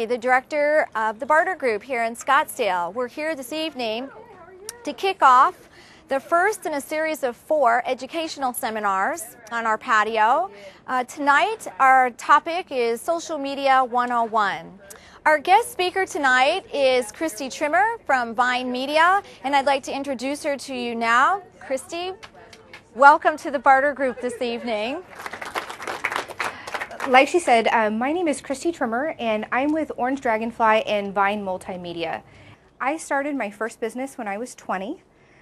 Kristi, the director of the Barter Group here in Scottsdale. We're here this evening to kick off the first in a series of 4 educational seminars on our patio. Tonight, our topic is Social Media 101. Our guest speaker tonight is Kristi Trimmer from Vine Media, and I'd like to introduce her to you now. Kristi, welcome to the Barter Group this evening. Like she said, my name is Kristi Trimmer, and I'm with Orange Dragonfly and Vine Multimedia. I started my first business when I was 20.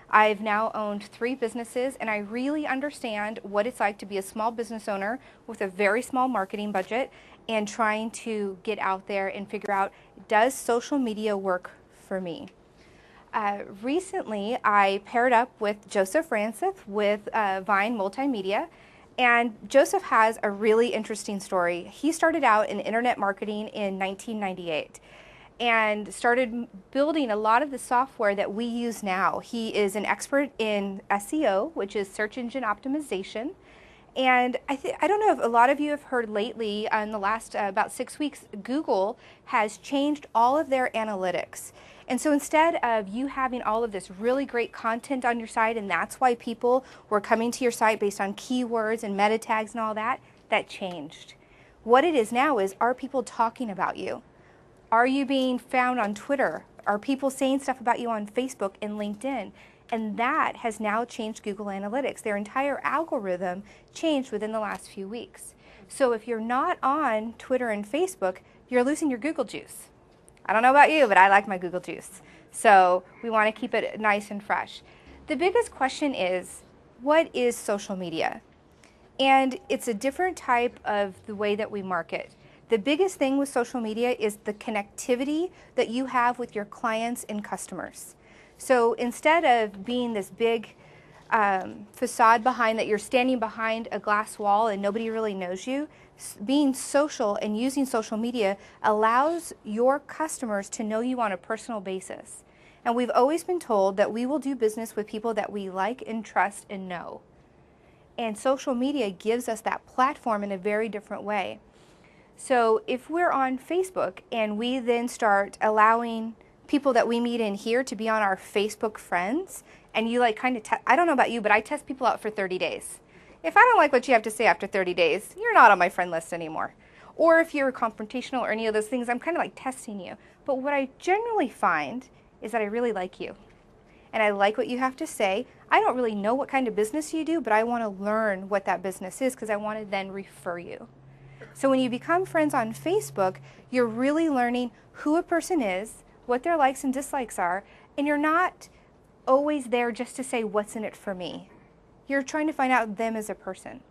I've now owned 3 businesses, and I really understand what it's like to be a small business owner with a very small marketing budget and trying to get out there and figure out, does social media work for me? Recently, I paired up with Joseph Ranseth with Vine Multimedia. And Joseph has a really interesting story. He started out in internet marketing in 1998 and started building a lot of the software that we use now. He is an expert in SEO, which is search engine optimization. And I don't know if a lot of you have heard lately, in the last about 6 weeks, Google has changed all of their analytics. And so instead of you having all of this really great content on your site, and that's why people were coming to your site based on keywords and meta tags and all that, that changed. What it is now is, are people talking about you? Are you being found on Twitter? Are people saying stuff about you on Facebook and LinkedIn? And that has now changed Google Analytics. Their entire algorithm changed within the last few weeks. So if you're not on Twitter and Facebook, you're losing your Google juice. I don't know about you, but I like my Google juice. So we want to keep it nice and fresh. The biggest question is, what is social media? And it's a different type of the way that we market. The biggest thing with social media is the connectivity that you have with your clients and customers. So instead of being this big facade behind that you're standing behind a glass wall and nobody really knows you, being social and using social media allows your customers to know you on a personal basis. And we've always been told that we will do business with people that we like and trust and know. And social media gives us that platform in a very different way. So if we're on Facebook and we then start allowing people that we meet in here to be on our Facebook friends, and you like kind of, I don't know about you, but I test people out for 30 days. If I don't like what you have to say after 30 days, you're not on my friend list anymore. Or if you're confrontational or any of those things, I'm kind of like testing you. But what I generally find is that I really like you. And I like what you have to say. I don't really know what kind of business you do, but I want to learn what that business is because I want to then refer you. So when you become friends on Facebook, you're really learning who a person is, what their likes and dislikes are, and you're not always there just to say, what's in it for me? You're trying to find out them as a person.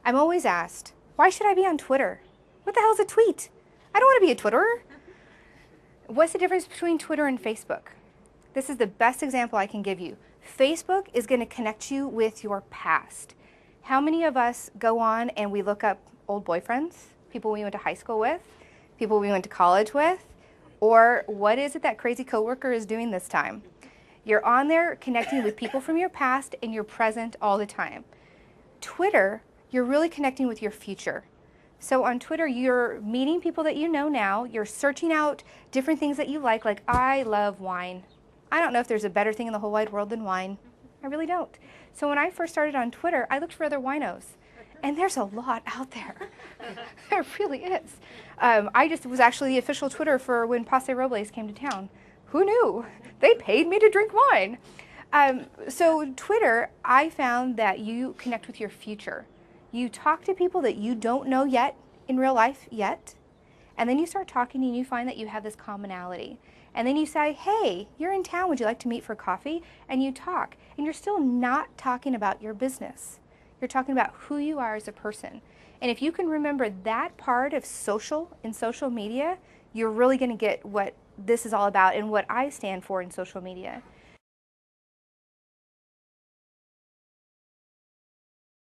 I'm always asked, why should I be on Twitter? What the hell is a tweet? I don't want to be a Twitterer. What's the difference between Twitter and Facebook? This is the best example I can give you. Facebook is going to connect you with your past. How many of us go on and we look up old boyfriends, people we went to high school with, people we went to college with, or what is it that crazy coworker is doing this time? You're on there connecting with people from your past and you're present all the time. Twitter, you're really connecting with your future. So on Twitter, you're meeting people that you know now, you're searching out different things that you like I love wine. I don't know if there's a better thing in the whole wide world than wine. I really don't. So when I first started on Twitter, I looked for other winos. And there's a lot out there. There really is. I just was actually the official Twitter for when Passe Robles came to town. Who knew? They paid me to drink wine. So Twitter, I found that you connect with your future. You talk to people that you don't know yet in real life yet, and then you start talking and you find that you have this commonality. And then you say, hey, you're in town, would you like to meet for coffee? And you talk, and you're still not talking about your business. You're talking about who you are as a person. And if you can remember that part of social in social media, you're really going to get what this is all about and what I stand for in social media.